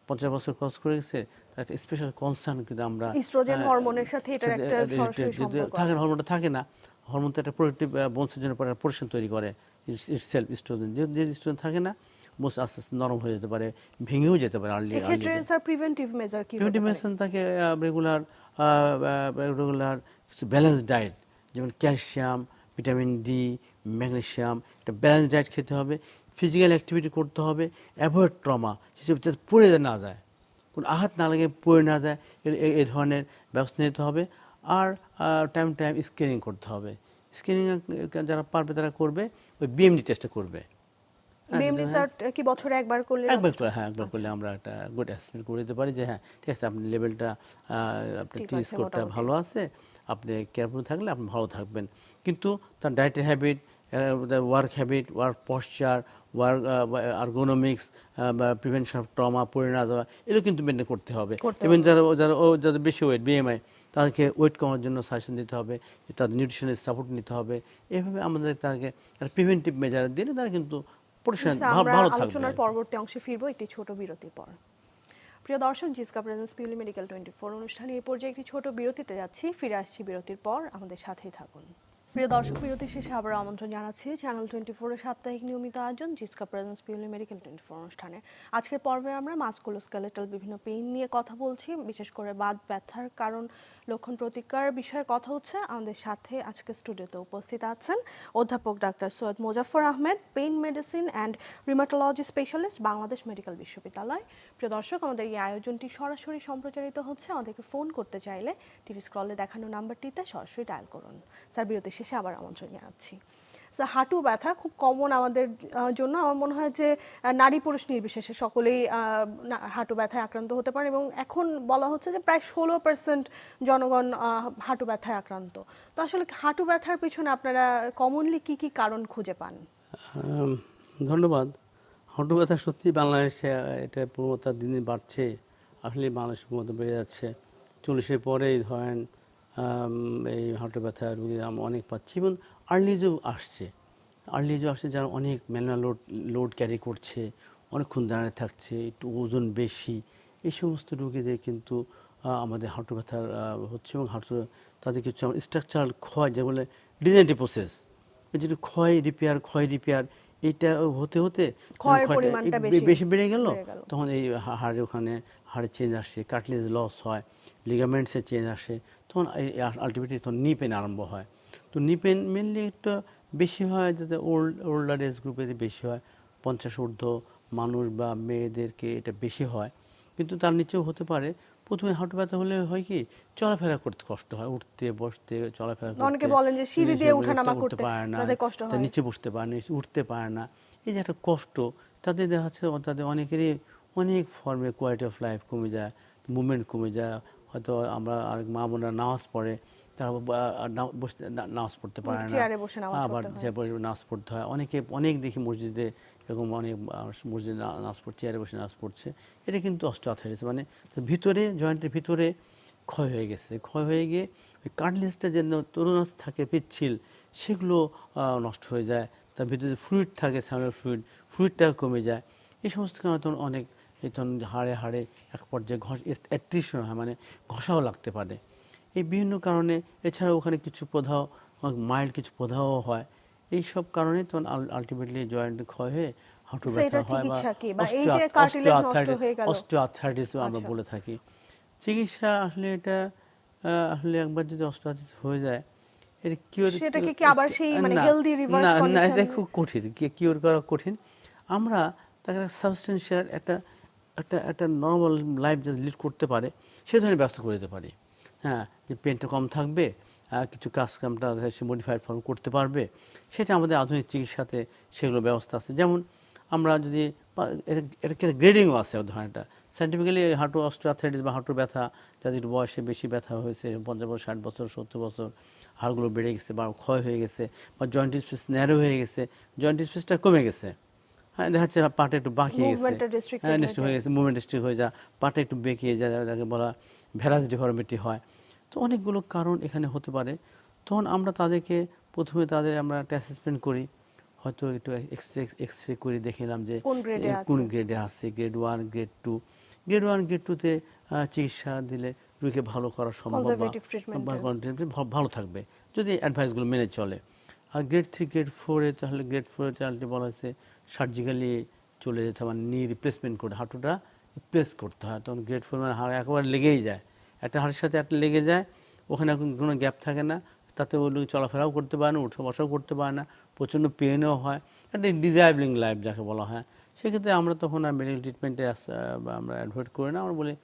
50 বছর ক্রস করে গেছে, তার একটা স্পেশাল কনসার্ন কিন্তু আমরা ইস্ট্রোজেন হরমোনের সাথে এটার একটা সরাসরি সম্পর্ক থাকে। হরমোনটা থাকে না, হরমোন তো একটা প্রোটেক্টিভ বোনসের জন্য প্রোটেকশন তৈরি করে, ইটসেলফ ইস্ট্রোজেন। যে ইস্ট্রোজেন থাকে না, বোনস আস্তে আস্তে নরম হয়ে যেতে পারে, ভেঙেও যেতে পারে। এক্ষেত্রে স্যার প্রিভেন্টিভ মেজার কি? প্রিভেন্টিভ মেডিসিন থাকে রেগুলার কিছু ব্যালেন্স ডায়েট, যেমন ক্যালসিয়াম, ভিটামিন ডি, ম্যাগনেসিয়াম, একটা ব্যালেন্স ডায়েট খেতে হবে, ফিজিক্যাল অ্যাক্টিভিটি করতে হবে, অ্যাভয়েড ট্রমা, যেসব যাতে পড়ে না যায়, কোনো আঘাত না লাগে, পড়ে না যায়, এই ধরনের ব্যবস্থা নিতে হবে। আর টাইম স্ক্রিনিং করতে হবে। স্ক্রিনিং যারা পারবে তারা করবে, ওই বিএমডি টেস্টটা করবে। বিএমডি স্যার কি বছরে একবার করলে? একবার করলে আমরা একটা গুড অ্যাসেসমেন্ট করে দিতে পারি যে হ্যাঁ ঠিক আছে, আপনি লেভেলটা আপনার টি স্কোরটা ভালো আছে, আপনি কেয়ারফুল থাকলে আপনি ভালো থাকবেন। কিন্তু তার ডায়েটের habit, work habit, work posture, work ergonomics, prevention of trauma, পড়ে না যাওয়া, এগুলো কিন্তু মেনটেন করতে হবে। এবং যারা বেশি ওয়েট, বিএমআই, তাদেরকে ওয়েট কমার জন্য সাজেশন দিতে হবে, তাদের নিউট্রিশনের সাপোর্ট নিতে হবে। এইভাবে আমাদের তাদেরকে প্রিভেন্টিভ মেজার দিলে তারা কিন্তু আলোচনার পরবর্তী অংশে ফিরবো একটি ছোট বিরতির পর। প্রিয় দর্শক, জিসকা প্রেজেন্স পিউলি মেডিকেল 24 অনুষ্ঠানে এই পর্যায়ে একটি ছোট বিরতিতে যাচ্ছি, ফিরে আসছি বিরতির পর, আমাদের সাথেই থাকুন। প্রিয় দর্শক, বিরতি শেষে আবার আমন্ত্রণ জানাচ্ছি চ্যানেল 24 এর সাপ্তাহিক নিয়মিত আয়োজন জিসকা প্রেজেন্স পিউলি মেডিকেল 24 অনুষ্ঠানে। আজকের পর্বে আমরা মাস্কুলোস্কেলেটাল বিভিন্ন পেইন নিয়ে কথা বলছি, বিশেষ করে বাত ব্যথার কারণ, লক্ষণ, প্রতিকার বিষয়ে কথা হচ্ছে। আমাদের সাথে আজকে স্টুডিওতে উপস্থিত আছেন অধ্যাপক doctor Syed Mozaffar Ahmed, pain medicine and rheumatology specialist, Bangladesh medical বিশ্ববিদ্যালয়। প্রিয় দর্শক, আমাদের এই আয়োজনটি সরাসরি সম্প্রচারিত হচ্ছে। আমাদেরকে ফোন করতে চাইলে টিভি স্ক্রলে দেখানো নাম্বারটিতে সরাসরি ডায়াল করুন। স্যার, বিরতি শেষে আবার আমন্ত্রণ জানাচ্ছি। স্যার, হাঁটু ব্যথা খুব কমন আমাদের জন্য, আমার মনে হয় যে নারী পুরুষ নির্বিশেষে সকলেই হাঁটু ব্যথায় আক্রান্ত হতে পারে, এবং এখন বলা হচ্ছে যে প্রায় 16% জনগণ হাঁটু ব্যথায় আক্রান্ত। তো আসলে হাঁটু ব্যথার পিছনে আপনারা কমনলি কি কি কারণ খুঁজে পান? ধন্যবাদ। হাঁটু ব্যথা সত্যি বাংলাদেশে এটা প্রবণতা দিন দিন বাড়ছে, আসলে মানুষের মতো বেড়ে যাচ্ছে। 40-এর পরেই ধরেন এই হাঁটু ব্যথা রোগী আমরা অনেক পাচ্ছি এবং আর্লি এজও আসছে। আর্লি এজও আসছে যারা অনেক ম্যানুয়াল লোড ক্যারি করছে, অনেকক্ষণ দাঁড়িয়ে থাকছে, একটু ওজন বেশি, এই সমস্ত রোগীদের কিন্তু আমাদের হাঁটু ব্যথা হচ্ছে এবং হাঁটু তাদের কিছু স্ট্রাকচারাল ক্ষয় যেগুলো ডিজেনারেটিভ প্রসেস, এই যেটা ক্ষয় রিপেয়ার এইটা হতে হতে ক্ষয়ের পরিমাণটা বেশি বেড়ে গেল, তখন এই হাড়ের ওখানে হাড়ের চেঞ্জ আসে, কার্টিলেজ লস হয়, লিগামেন্টসের চেঞ্জ আসে, তখন আলটিমেটলি তখন নি পেন আরম্ভ হয়। তো নি পেন মেনলি একটু বেশি হয় যাতে ওল্ডার এজ গ্রুপের বেশি হয়, 50 ঊর্ধ্ব মানুষ বা মেয়েদেরকে এটা বেশি হয়, কিন্তু তার নিচেও হতে পারে। প্রথমে হাঁটু ব্যথা হলে হয় কি চলাফেরা করতে কষ্ট হয়, উঠতে বসতে চলাফেরা করতে, অনেকে বলেন যে সিঁড়ি দিয়ে ওঠানামা করতে পারে না, তাদের কষ্ট হয়, নিচে বসতে পারে না, উঠতে পারে না, এই যে একটা কষ্ট তাদের দেখা যাচ্ছে, তাদের অনেকেরই অনেক ফর্মে কোয়ালিটি অফ লাইফ কমে যায়, মুভমেন্ট কমে যায়। হয়তো আমরা আরেক মা বোনরা নামাজ পড়ে, তারা বসতে নামাজ পড়তে পারে না, চেয়ারে বসে আবার নামাজ পড়তে হয়। অনেক দেখি মসজিদে এরকম অনেক মসজিদে নামাজ পড়ছে, চেয়ারে বসে নামাজ পড়ছে। এটা কিন্তু অস্টিওআর্থ্রাইটিস, মানে ভিতরে জয়েন্টের ভিতরে ক্ষয় হয়ে গেছে, ক্ষয় হয়ে গিয়ে ওই কার্টিলেজটা যে তরুণাস থাকে পিচ্ছিল, সেগুলো নষ্ট হয়ে যায়, তার ভিতরে ফ্লুইড থাকে, সাইনাল ফ্লুইডটা কমে যায়। এই সমস্ত কারণে তখন অনেক তখন হাড়ে হাড়ে এক পর্যায়ে অ্যাট্রিশন হয়, মানে ঘষাও লাগতে পারে। এই বিভিন্ন কারণে, এছাড়াও ওখানে কিছু প্রদাহ, মাইল্ড কিছু প্রদাহ হয়, এই সব কারণে তখন আলটিমেটলি জয়েন্ট ক্ষয় হয়ে হাঁটু ব্যথা হয় বা অস্টিওআর্থ্রাইটিস আমরা বলে থাকি। চিকিৎসা আসলে এটা আসলে একবার যদি অস্টিওআর্থ্রাইটিস হয়ে যায়, এর কিওর সেটাকে কি আবার সেই মানে হেলদি রিভার্স কন্ডিশন, না এটা খুব কঠিন, কিওর করা কঠিন। আমরা তাকে সাবস্টেন্সিয়াল একটা নর্মাল লাইফ যদি লিড করতে পারে সে ধরনের ব্যবস্থা করে দিতে পারি। হ্যাঁ, যে পেনটা কম থাকবে, কিছু কাজকামটা সে মডিফাইড ফর্ম করতে পারবে, সেটা আমাদের আধুনিক চিকিৎসাতে সেগুলো ব্যবস্থা আছে। যেমন আমরা যদি এটা গ্রেডিংও আছে, ধরেন এটা সাইন্টিফিক্যালি হাঁটু অস্টিওআর্থ্রাইটিস বা হাঁটু ব্যথা যাদের একটু বয়সে বেশি ব্যথা হয়েছে, 50 বছর 60 বছর 70 বছর, হাড়গুলো বেড়ে গেছে বা ক্ষয় হয়ে গেছে বা জয়েন্ট স্পেস ন্যারো হয়ে গেছে, জয়েন্ট স্পেসটা পাটা গেছে, হ্যাঁ দেখা যাচ্ছে পাটা একটু বাঁকিয়ে গেছে, হ্যাঁ নিশ্চিত হয়ে গেছে, মুভমেন্ট রেস্ট্রিক্ট হয়ে যায়, পাটা একটু বেঁকিয়ে যায়, যাকে বলা ভ্যারাস ডিফর্মিটি হয়। তো অনেকগুলো কারণ এখানে হতে পারে। তখন আমরা তাদেরকে প্রথমে আমরা একটা অ্যাসেসমেন্ট করি, হয়তো একটু এক্সরে করে দেখে নিলাম যে কোন গ্রেডে আছে, গ্রেড 1 গ্রেড 2। গ্রেড 1 গ্রেড 2-তে চিকিৎসা দিলে রোগীকে ভালো করা সম্ভব বা ভালো থাকবে যদি অ্যাডভাইসগুলো মেনে চলে। আর গ্রেড 3 গ্রেড 4-এ তাহলে গ্রেড 4-এ বলা হয়েছে সার্জিক্যালি চলে যেতে হবে, নি রিপ্লেসমেন্ট করে হাঁটুটা রিপ্লেস করতে হয়। তখন গ্রেড 4 মানে হাড় একেবারে লেগেই যায়, একটা হাড়ের সাথে একটা লেগে যায়, ওখানে এখন কোনো গ্যাপ থাকে না, তাতে ওই লোক চলাফেরাও করতে পারে না, উঠে বসাও করতে পারে না, প্রচণ্ড পেনও হয়, একটা ডিসএবলিং লাইফ যাকে বলা হয়। সেক্ষেত্রে আমরা তখন আর মেডিকেল ট্রিটমেন্টে আমরা অ্যাডভয়েড করি না, আমরা বলি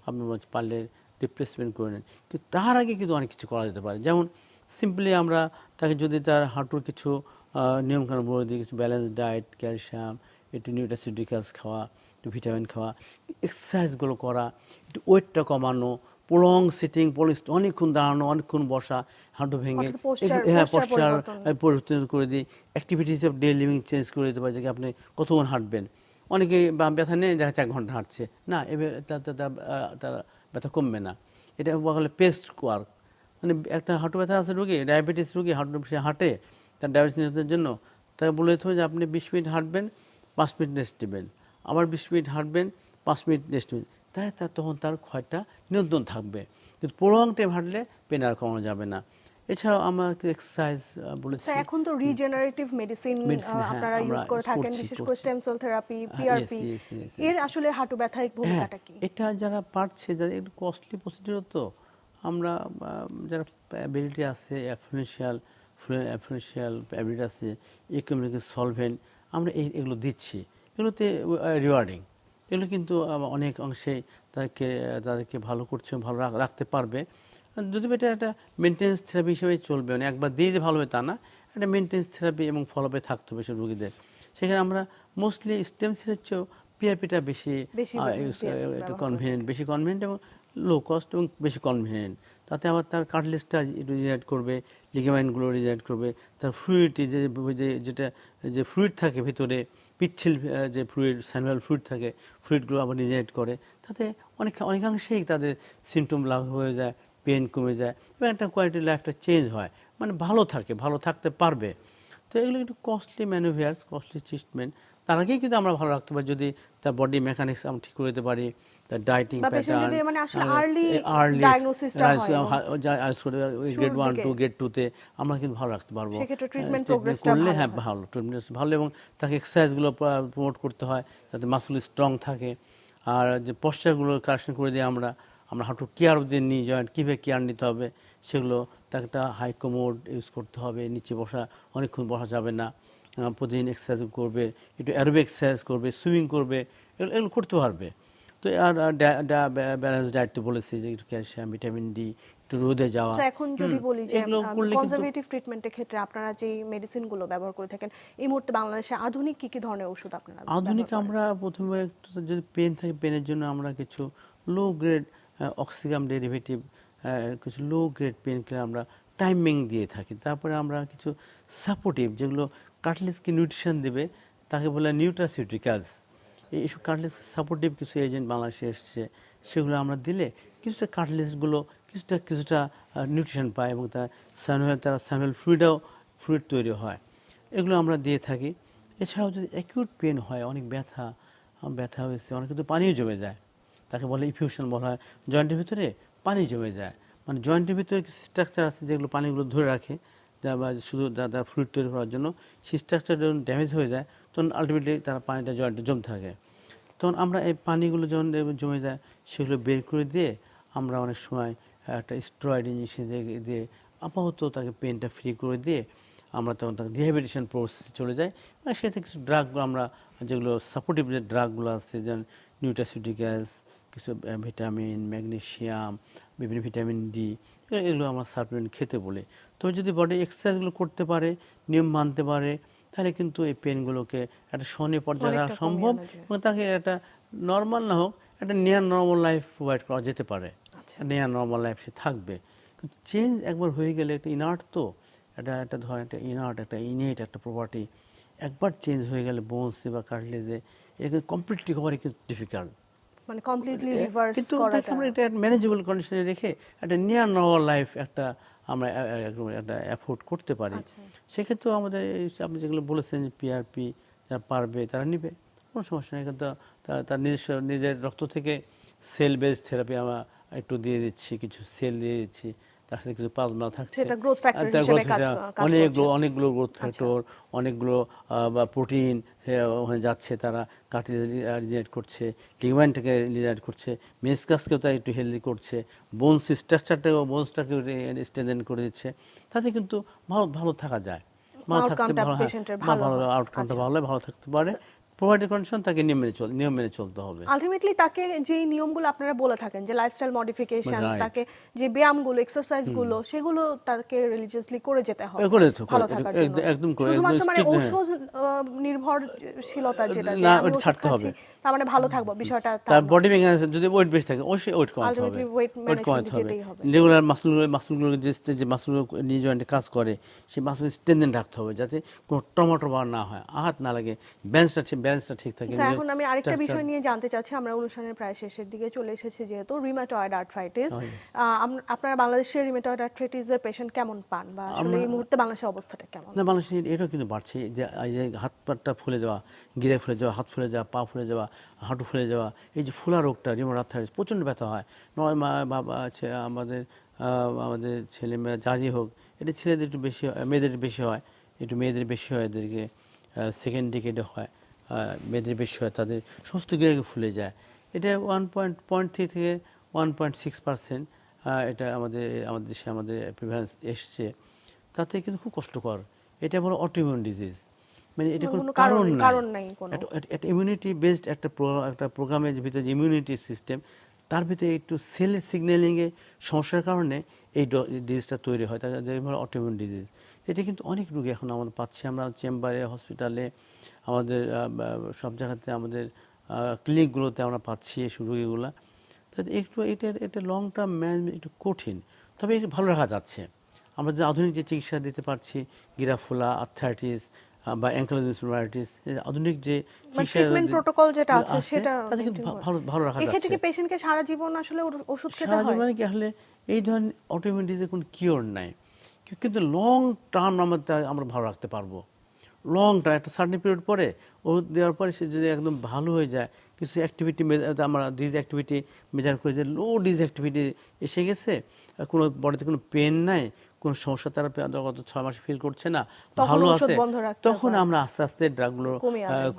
আপনি পারলে রিপ্লেসমেন্ট করে নেন। কিন্তু তার আগে কিন্তু অনেক কিছু করা যেতে পারে। যেমন সিম্পলি আমরা তাকে যদি তার হাঁটুর কিছু নিয়মকানুন বলে দিই, কিছু ব্যালেন্স ডায়েট, ক্যালসিয়াম, একটু নিউট্রাসিউটিক্যালস খাওয়া, একটু ভিটামিন খাওয়া, এক্সারসাইজগুলো করা, একটু ওয়েটটা কমানো, প্রলং সিটিং, অনেকক্ষণ দাঁড়ানো, অনেকক্ষণ বসা, হাঁটু ভেঙে পশ্চার পরিবর্তন করে দিই, activities off day living change করে দিতে পারে, যে আপনি কতক্ষণ হাঁটবেন। অনেকে ব্যথা নেই, দেখা যাচ্ছে 1 ঘন্টা হাঁটছে, না এবার তার ব্যথা কমবে না। এটা বলে পেস্ট ওয়ার্ক, মানে একটা হাঁটু ব্যথা আছে রোগী, ডায়াবেটিস রোগী, সে হাঁটে, তার ডায়াবেটিস নিয়ন্ত্রণের জন্য তাকে বলে দিতে হবে যে আপনি 20 মিনিট হাঁটবেন, 5 মিনিট রেস্ট নেবেন, আবার 20 মিনিট হাঁটবেন, 5 মিনিট রেস্ট নেবেন, তাই তখন তার ক্ষয়টা নিয়ন্ত্রণ থাকবে। কিন্তু প্রলং টাইম হাঁটলে পেন আর কমানো যাবে না। এছাড়াও আমরা এক্সারসাইজ বলেছি, এখন তো রিজেনারেটিভ মেডিসিন আপনারা ইউজ করে থাকেন, বিশেষ করে স্টেম সেল থেরাপি, পিআরপি, এর আসলে হাঁটু ব্যথায় ভূমিকাটা কি? এটা যারা পারছে, যাদের একটু কস্টলি প্রসিডিউর, তো আমরা যারা অ্যাবিলিটি আছে, অ্যাফিনিশিয়াল অ্যাবিলিটি আছে, ইকোনমিক সলভেন্ট, আমরা এগুলো দিচ্ছি। এগুলোতে রিওয়ার্ডিং, এগুলো কিন্তু অনেক অংশেই তাদেরকে ভালো করছে, ভালো রাখতে পারবে। যদি এটা একটা মেনটেন্স থেরাপি হিসেবে চলবে, মানে একবার দিয়ে যে ভালো হবে তা না, একটা মেনটেন্স থেরাপি এবং ফলোআপে থাকতে হবে সব রোগীদের। সেখানে আমরা মোস্টলি স্টেম সেলের চেয়েও পিআরপিটা বেশি কনভিনিয়েন্ট, বেশি কনভিনিয়েন্ট এবং লো কস্ট এবং বেশি কনভিনিয়েন্ট। তাতে আবার তার কার্টিলেজটা রিজেনারেট করবে, লিগামেন্টগুলো রিজেনারেট করবে, তার ফ্লুইড যে ফ্লুইড থাকে ভিতরে, পিচ্ছিল যে ফ্লুইড, স্যানুয়াল ফ্লুইড থাকে, ফ্লুইডগুলো আবার রিজেনারেট করে, তাতে অনেকাংশেই তাদের সিমটম লাঘব হয়ে যায়, পেন কমে যায় এবং একটা কোয়ালিটি লাইফটা চেঞ্জ হয়, মানে ভালো থাকে, ভালো থাকতে পারবে। তো এগুলো একটু কস্টলি ম্যানুভিয়ার্স, কস্টলি ট্রিটমেন্ট। তার আগেই কিন্তু আমরা ভালো রাখতে পারি যদি তার বডি মেকানিক্স আমরা ঠিক করে দিতে পারি, তার ডায়েটিং বা পেশেন্ট প্যাটার্ন, যদি মানে আসলে আর্লি আর্লি ডায়াগনোসিসটা হয় এবং গ্রেড শুরুর 1 দিকে টু গ্রেড 2-তে আমরা কিন্তু ভালো রাখতে পারবো। সেক্ষেত্রে ট্রিটমেন্ট ট্রিটমেন্ট প্রোগ্রেসটা করলে ভালো হ্যাঁ হয়। ভালো, ট্রিটমেন্ট ভালো এবং তাকে এক্সারসাইজগুলো প্রমোট করতে হয় যাতে মাসল স্ট্রং থাকে। আর যে পশ্চারগুলো কারেকশন করে দিয়ে আমরা হাঁটু কেয়ার দিয়ে নিই, জয়েন্ট কীভাবে কেয়ার নিতে হবে সেগুলো, তাকে একটা হাই কমোড ইউজ করতে হবে, নিচে বসা অনেকক্ষণ বসা যাবে না, প্রতিদিন এক্সারসাইজ করবে, একটু অ্যারোবিক এক্সারসাইজ করবে, সুইমিং করবে, এগুলো করতে পারবে। তো আর ব্যালেন্স ডায়েট তো বলেছি যে একটু ক্যালসিয়াম, ভিটামিন ডি, একটু রোদে যাওয়া। আচ্ছা, এখন যদি বলি যে এগুলো করলে কিন্তু কনজারভেটিভ ট্রিটমেন্টের ক্ষেত্রে আপনারা যে মেডিসিনগুলো ব্যবহার করে থাকেন এই মুহূর্তে বাংলাদেশে আধুনিক কি কি ধরনের ওষুধ আপনারা আধুনিক ব্যবহার করেন? আমরা প্রথমে একটু যদি পেন থাকে, পেনের জন্য আমরা কিছু লো গ্রেড অক্সিগাম ডেরিভেটিভ, কিছু লো গ্রেড পেন কিলার আমরা টাইমিং দিয়ে থাকি। তারপরে আমরা কিছু সাপোর্টিভ যেগুলো কার্টিলেজকে নিউট্রিশন দেবে, তাকে বলে নিউট্রাসিউটিক্যালস। এইসব কার্টিলেজ সাপোর্টিভ কিছু এজেন্ট বাংলাদেশে এসছে, সেগুলো আমরা দিলে কিছুটা কার্টিলেজগুলো কিছুটা নিউট্রিশন পায় এবং তারা স্যানুয়াল ফ্লুইড তৈরি হয়, এগুলো আমরা দিয়ে থাকি। এছাড়াও যদি অ্যাকিউট পেন হয়, অনেক ব্যথা হয়েছে, অনেক কিন্তু পানিও জমে যায়, তাকে বলে ইফিউশন বলা হয়, জয়েন্টের ভিতরে পানি জমে যায়, মানে জয়েন্টের ভিতরে কিছু স্ট্রাকচার আছে যেগুলো পানিগুলো ধরে রাখে, বা শুধু ফ্লুইড তৈরি করার জন্য। সেই স্ট্রাকচার যখন ড্যামেজ হয়ে যায় তখন আলটিমেটলি তারা পানিটা জয়েন্টে জমতে থাকে। তখন আমরা এই পানিগুলো যখন জমে যায় সেগুলো বের করে দিয়ে আমরা অনেক সময় একটা স্টেরয়েড ইনজেকশন দিয়ে আপাতত তাকে পেনটা ফ্রি করে দিয়ে আমরা তখন তাকে রিহ্যাবিলিটেশন প্রসেসে চলে যাই। সেটা কিছু ড্রাগগুলো আমরা, যেগুলো সাপোর্টিভ যে ড্রাগগুলো আছে, যেমন নিউট্রাসিউটিক্যালস, কিছু ভিটামিন, ম্যাগনেসিয়াম, বিভিন্ন ভিটামিন ডি, এগুলো আমরা সাপ্লিমেন্ট খেতে বলি। তবে যদি বডি এক্সারসাইজগুলো করতে পারে, নিয়ম মানতে পারে, তাহলে কিন্তু এই পেনগুলোকে একটা সহনীয় পর্যায়ে রাখা সম্ভব এবং তাকে একটা নর্মাল না হোক একটা নিয়ার নর্মাল লাইফ প্রোভাইড করা যেতে পারে। নিয়ার নর্মাল লাইফ সে থাকবে। কিন্তু চেঞ্জ একবার হয়ে গেলে একটা ইনার্ট, তো একটা ধরেন একটা ইনার্ট, একটা ইনেট একটা প্রপার্টি, একবার চেঞ্জ হয়ে গেলে বোনসে বা কার্টিলেজে এটা কমপ্লিট রিকভারি কিন্তু ডিফিকাল্ট। মানে কমপ্লিটলি রিভার্স কিন্তু করাটা তাকে আমরা একটা ম্যানেজেবল কন্ডিশনে রেখে একটা নিয়ার নর্মাল লাইফ আমরা একটা অ্যাফোর্ড করতে পারি। সেক্ষেত্রেও আমাদের আপনি যেগুলো বলেছেন যে পিআরপি যারা পারবে তারা নিবে, কোনো সমস্যা নেই। কিন্তু তার নিজের রক্ত থেকে সেল বেস থেরাপি আমরা একটু দিয়ে দিচ্ছি, কিছু সেল দিয়ে দিচ্ছি, তার সাথে কিছু প্লাজমা থাকছে, সেটা গ্রোথ ফ্যাক্টর হিসেবে কাজ করছে। অনেকগুলো গ্রোথ ফ্যাক্টর, অনেকগুলো প্রোটিন ওখানে যাচ্ছে, তারা কার্টিলেজ রিজেনারেট করছে, লিগামেন্টটাকে রিজেনারেট করছে, মেনিসকাসকেও তারা একটু হেলদি করছে, বোনস স্ট্রাকচারটাকেও বোনসটাকেও স্ট্রেনথেন করে দিচ্ছে। তাতে কিন্তু ভালো থাকা যায়, ভালো থাকতে ভালো আউটকামটা ভালো হয়, ভালো থাকতে পারে। প্রোভাইডেড কন্ডিশন তাকে নিয়ম মেনে চলতে হবে। আলটিমেটলি তাকে যে নিয়মগুলো আপনারা বলে থাকেন যে লাইফস্টাইল মডিফিকেশন, তাকে যে ব্যায়ামগুলো, এক্সারসাইজগুলো, সেগুলো তাকে রিলিজিয়াসলি করে যেতে হবে ভালো থাকার জন্য। একদম করে, শুধুমাত্র মানে ঔষধ নির্ভরশীলতা যেটা যে আমি ওষুধ খাচ্ছি তার মানে ভালো থাকবো, বিষয়টা তার বডি মেকানিজম যদি ওয়েট বেশি থাকে অবশ্যই ওয়েট কমাতে হবে, ওয়েট কমাতে হবে। যেতেই হবে। রেগুলার মাসলগুলো যে মাসলগুলো নিজ জয়েন্টে কাজ করে সেই মাসল স্ট্রেনথেন রাখতে হবে যাতে কোনো টমাটোবার না হয়, আঘাত না লাগে, ব্যালেন্সটা ঠিক থাকে। এখন আমি আরেকটা বিষয় নিয়ে জানতে চাচ্ছি, আমরা অনুষ্ঠানের প্রায় শেষের দিকে চলে এসেছি, যেহেতু রিউমাটয়েড আর্থ্রাইটিস, আপনারা বাংলাদেশের রিউমাটয়েড আর্থ্রাইটিসের পেশেন্ট কেমন পান বা আসলে এই মুহূর্তে বাংলাদেশের অবস্থাটা কেমন? না, বাংলাদেশে এটাও কিন্তু বাড়ছে, যে হাত পাটা ফুলে যাওয়া, গিরে ফুলে যাওয়া, হাত ফুলে যাওয়া, পা ফুলে যাওয়া, হাঁটু ফুলে যাওয়া, এই যে ফুলা রোগটা রিউমাটয়েড আর্থ্রাইটিস প্রচণ্ড ব্যথা হয়। নয় মা বাবা আছে আমাদের ছেলেমেয়েরা যারই হোক, এটা ছেলেদের একটু বেশি হয়, মেয়েদের বেশি হয়, মেয়েদের বেশি হয়, এদেরকে সেকেন্ড ডিকেডে হয়, মেয়েদের বেশি হয়, তাদের সমস্ত গিরে ফুলে যায়। এটা 1.3 থেকে 1.6% এটা আমাদের দেশে প্রিভ্যালেন্স এসছে। তাতে কিন্তু খুব কষ্টকর। এটা বড় অটোইমিউন ডিজিজ, মানে এটা কোনো কারণ নাই। একটা ইমিউনিটি বেসড একটা প্রোগ্রামের ভিতরে যে ইমিউনিটি সিস্টেম, তার ভিতরে একটু সেলের সিগন্যালিংয়ে সমস্যার কারণে এই ডিজিজটা তৈরি হয়, তাদের অটোইমিউন ডিজিজ। এটা কিন্তু অনেক রোগী এখন আমাদের পাচ্ছি, আমরা চেম্বারে, হসপিটালে, আমাদের সব জায়গাতে, আমাদের ক্লিনিকগুলোতে আমরা পাচ্ছি এইসব রোগীগুলো। তাতে এটা লং টার্ম ম্যানেজমেন্ট একটু কঠিন, তবে এটা ভালো রাখা যাচ্ছে। আমরা যে আধুনিক যে চিকিৎসা দিতে পারছি, গিরাফোলা, আর্থ্রাইটিস, বা অ্যাঙ্কাইলোজিং স্পন্ডিলাইটিস, আধুনিক যে চিকিৎসা ট্রিটমেন্ট প্রটোকল যেটা আছে সেটা তাতে কিন্তু ভালো ভালো রাখা এক্ষেত্রে যাচ্ছে। কি পেশেন্টকে সারা জীবন আসলে ওষুধ খেতে সারা হয়? জীবনে কি আসলে এই ধরনের অটোইমিউন ডিজিজের কোনো কিওর নাই, কিন্তু লং টার্ম আমরা ভালো রাখতে পারবো। লং টার্ম একটা সার্টেন পিরিয়ড পরে ওষুধ দেওয়ার পরে সে যদি একদম ভালো হয়ে যায়, কিছু অ্যাক্টিভিটি আমরা ডিজ অ্যাক্টিভিটি মেজার করে যে লো ডিজ অ্যাক্টিভিটি এসে গেছে, কোনো বডিতে কোনো পেন নাই, কোনো সমস্যা তারা গত 6 মাস ফিল করছে না, ভালো আছে, তখন আমরা আস্তে আস্তে ড্রাগগুলো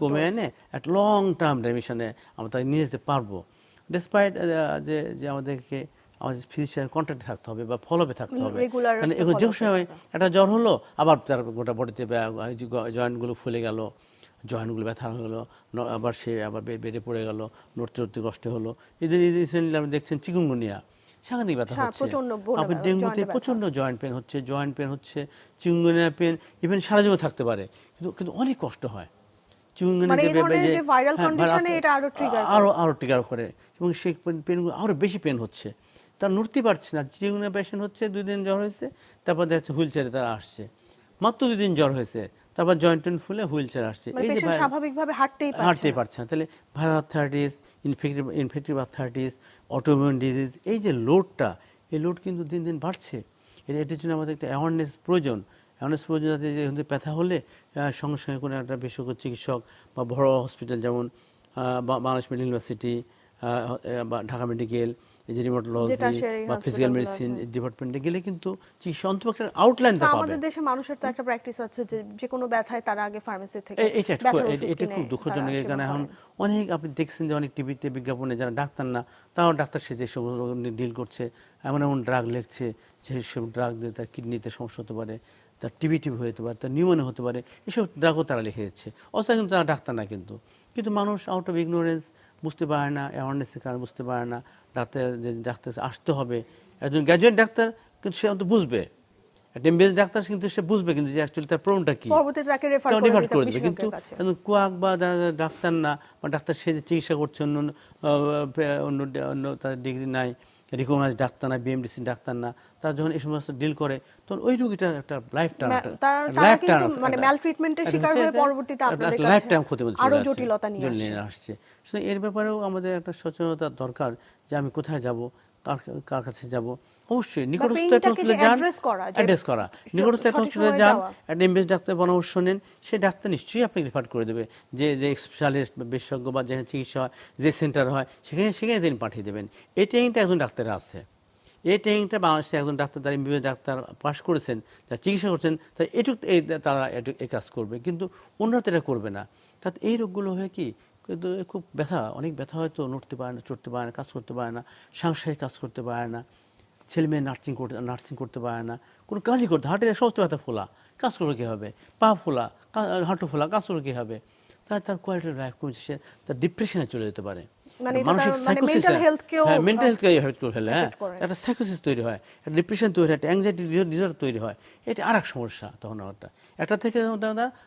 কমে এনে একটা লং টার্ম রেমিশনে আমরা তাকে নিয়ে যেতে পারবো। ডিসপাইট যে আমাদেরকে আমাদের ফিজিশিয়ান কন্ট্যাক্টে থাকতে হবে বা ফলোআপে থাকতে হবে। কারণ যে সময় একটা জ্বর হলো আবার তার গোটা বডিতে জয়েন্টগুলো ফুলে গেল, জয়েন্টগুলো ব্যথা হলো, আবার সে আবার বেডে পড়ে গেল, নড়তে চড়তে কষ্ট হলো। রিসেন্টলি আপনি দেখছেন চিকুনগুনিয়া, সাংঘাতিক ব্যথা হচ্ছে। আপনি ডেঙ্গুতে প্রচন্ড জয়েন্ট পেন হচ্ছে, চিকুনগুনিয়া পেন ইভেন সারা জীবন থাকতে পারে, কিন্তু অনেক কষ্ট হয়। আরো ট্রিগার করে এবং সেই পেনগুলো আরো বেশি পেন হচ্ছে, তার নড়তে পারছে না। চিকুনগুনিয়া পেশেন্ট হচ্ছে 2 দিন জ্বর হয়েছে, তারপর দেখা যাচ্ছে হুইল চেয়ারে তারা আসছে, মাত্র 2 দিন জ্বর হয়েছে, তারপর জয়েন্ট টেন ফুলে হুইল চেয়ার আসছে। এই যে স্বাভাবিকভাবে হাঁটতেই পারছে না। তাহলে viral arthritis, infective arthritis, autoimmune disease, এই যে লোডটা, এই লোড কিন্তু দিন দিন বাড়ছে। এটার জন্য আমাদের একটা অ্যাওয়ারনেস প্রয়োজন, যাতে যে ব্যথা হলে সঙ্গে সঙ্গে কোনো একটা বিশেষজ্ঞ চিকিৎসক বা বড় হসপিটাল যেমন বাংলাদেশ মেডিকেল ইউনিভার্সিটি বা ঢাকা মেডিকেল, এই যে রিউমাটোলজি বা ফিজিক্যাল মেডিসিন ডিপার্টমেন্টে গেলে কিন্তু চিকিৎসা অন্তত একটা আউটলাইন পাবে। আমাদের দেশে মানুষের তো একটা প্র্যাকটিস আছে যে কোনো ব্যথায় তারা আগে ফার্মেসি থেকে এটা খুব দুঃখজনক। কারণ এখন অনেক আপনি দেখছেন যে অনেক টিভিতে বিজ্ঞাপনে যারা ডাক্তার না, তারাও ডাক্তার সেজে সব রোগ নিয়ে ডিল করছে, এমন এমন ড্রাগ লিখছে যেসব ড্রাগ দিয়ে তার কিডনিতে সমস্যা হতে পারে, তার টিবি হতে পারে, তার নিউমোনিয়া হতে পারে, এসব ড্রাগও তারা লিখে দিচ্ছে। অথচ কিন্তু তারা ডাক্তার না, কিন্তু মানুষ আউট অফ ইগনোরেন্স বুঝতে পারে না, অ্যাওয়ারনেসের কারণে বুঝতে পারে না। ডাক্তার আসতে হবে, একজন গ্র্যাজুয়েট ডাক্তার কিন্তু সে অন্তত বুঝবে, একটা এমবিবিএস ডাক্তার কিন্তু সে বুঝবে কিন্তু যে অ্যাকচুয়ালি তার প্রবলেমটা কি, রেফার করে দেবে। কিন্তু কুয়াক বা ডাক্তার না, বা ডাক্তার সে যে চিকিৎসা করছে অন্য তার ডিগ্রি নাই, রিকগনাইজ ডাক্তার না, বিএমডিসি ডাক্তার না, তারা যখন এই সমস্ত ডিল করে তখন ওই রোগীটার একটা লাইফ টাইম ক্ষতি নিয়ে আসছে। এর ব্যাপারেও আমাদের একটা সচেতনতা দরকার যে আমি কোথায় যাব, কার কাছে যাব। অবশ্যই নিকটস্থ একটা হসপিটালে যান, অ্যাড্রেস করা, নিকটস্থ একটা হসপিটালে যান, একটা এমবিবিএস ডাক্তার পরামর্শ নেন, সেই ডাক্তার নিশ্চয়ই আপনাকে রেফার করে দেবে, যে স্পেশালিস্ট বা বিশেষজ্ঞ বা যেখানে চিকিৎসা হয়, যে সেন্টার হয়, সেখানে তিনি পাঠিয়ে দেবেন। এই ট্রেনিংটা একজন ডাক্তারের আছে। এই ট্রেনিংটা বাংলাদেশে একজন ডাক্তার, যারা এমবিবিএস ডাক্তার পাশ করেছেন, যারা চিকিৎসা করছেন, তারা এই কাজ করবে, কিন্তু অন্যরা তো এটা করবে না। তাতে এই রোগগুলো হয় কি, কিন্তু খুব অনেক ব্যথা হয়তো, নড়তে পারে না, চড়তে পারে না, কাজ করতে পারে না, সাংসারিক কাজ করতে পারে না, ছেলে মেয়ে নার্সিং করতে পারে না, কোনো কাজই করতে, হার্টের সমস্ত ব্যথা ফোলা, কাজ করবে কীভাবে, পা ফোলা, হাঁটু ফোলা, কাজ করবে কীভাবে, তার কোয়ালিটি অফ লাইফ কমছে, সে তার ডিপ্রেশনে চলে যেতে পারে, মানসিক সাইকোসিস, মেন্টাল হেলথকে এফেক্ট করে ফেলে, একটা সাইকোসিস তৈরি হয়, একটা ডিপ্রেশন তৈরি হয়, একটা অ্যাংজাইটি ডিসঅর্ডার তৈরি হয়। এটা আরেক সমস্যা। তখন একটা থেকে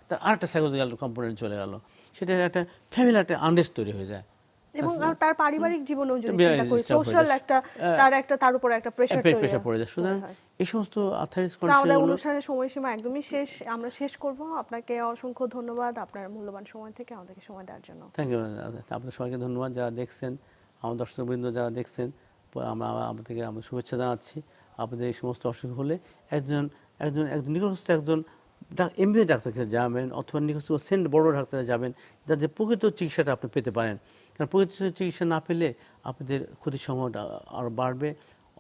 তার আরেকটা সাইকোলজিক্যাল কম্পোনেন্ট চলে গেল, সেটা একটা ফ্যামিলি একটা আনরেস্ট তৈরি হয়ে যায়, এবং তার পারিবারিক জীবনেও যদি চিন্তা করি, সোশ্যাল তার উপর একটা প্রেসার পড়ে যায়। সুতরাং এই সমস্ত আর্থ্রাইটিস কন্ডিশনগুলো। অনুষ্ঠানের সময়সীমা একদমই শেষ, আমরা শেষ করব। আপনাকে অসংখ্য ধন্যবাদ আপনার মূল্যবান সময় থেকে আমাদেরকে সময় দেওয়ার জন্য। Thank you. আপনাদের সবাইকে ধন্যবাদ, যারা দেখছেন, আমার দর্শকবৃন্দ যারা দেখছেন, আপনাদেরকে আমরা শুভেচ্ছা জানাচ্ছি। আপনাদের এই সমস্ত অসুখ হলে একজন নিকটস্থ একজন এমবিবিএস ডাক্তার কাছে যাবেন, অথবা নিকটস্থ বড় ডাক্তারে যাবেন, যাতে প্রকৃত চিকিৎসাটা আপনি পেতে পারেন। কারণ প্রকৃত চিকিৎসা না পেলে আপনাদের ক্ষতির সময়টা আরও বাড়বে,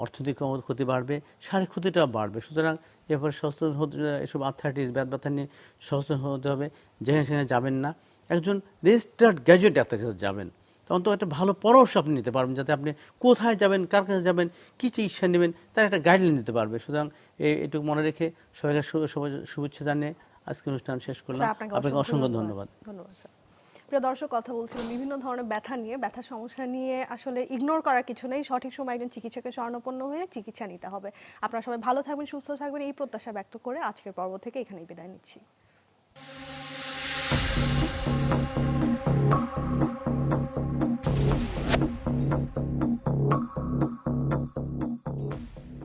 অর্থনৈতিক ক্ষতি বাড়বে, শারীরিক ক্ষতিটাও বাড়বে। সুতরাং এরপরে সচেতন হতে, এসব আর্থ্রাইটিস ব্যথা নিয়ে সচেতন হতে হবে। যেখানে সেখানে যাবেন না, একজন রেজিস্টার্ড গ্র্যাজুয়েট ডাক্তারের কাছে যাবেন, তখন তো একটা ভালো পরামর্শ আপনি নিতে পারবেন, যাতে আপনি কোথায় যাবেন, কার কাছে যাবেন, কী চিকিৎসা নেবেন, তার একটা গাইডলাইন দিতে পারবে। সুতরাং এটুকু মনে রেখে সবাইকে শুভেচ্ছা জানিয়ে আজকে অনুষ্ঠান শেষ করলাম। আপনাকে অসংখ্য ধন্যবাদ। প্রিয় দর্শক, কথা বলছিলাম বিভিন্ন ধরনের ব্যথা নিয়ে, ব্যথা সমস্যা নিয়ে আসলে ইগনোর করার কিছু নেই, সঠিক সময় একজন চিকিৎসকের শরণাপন্ন হয়ে চিকিৎসা নিতে হবে। আপনারা সবাই ভালো থাকবেন, সুস্থ থাকবেন, এই প্রত্যাশা ব্যক্ত করে আজকের পর্ব থেকে এখানেই বিদায় নিচ্ছি।